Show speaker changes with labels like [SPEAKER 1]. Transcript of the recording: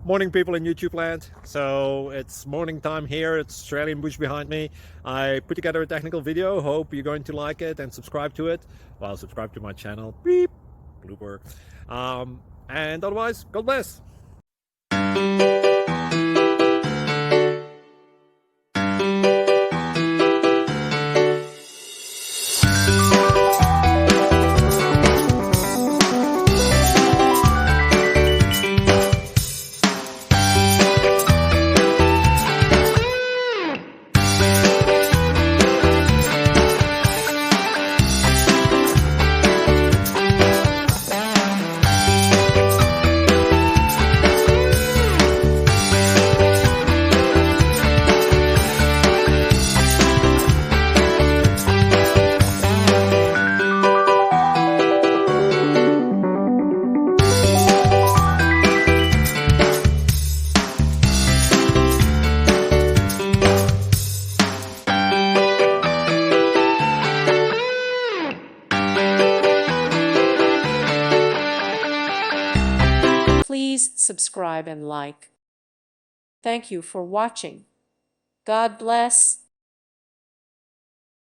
[SPEAKER 1] Morning, people in YouTube land. So it's morning time here. It's Australian bush behind me. I put together a technical video. Hope you're going to like it and subscribe to it. Well, subscribe to my channel. Beep, blooper. And otherwise, God bless.
[SPEAKER 2] Please subscribe and like. Thank you for watching. God bless.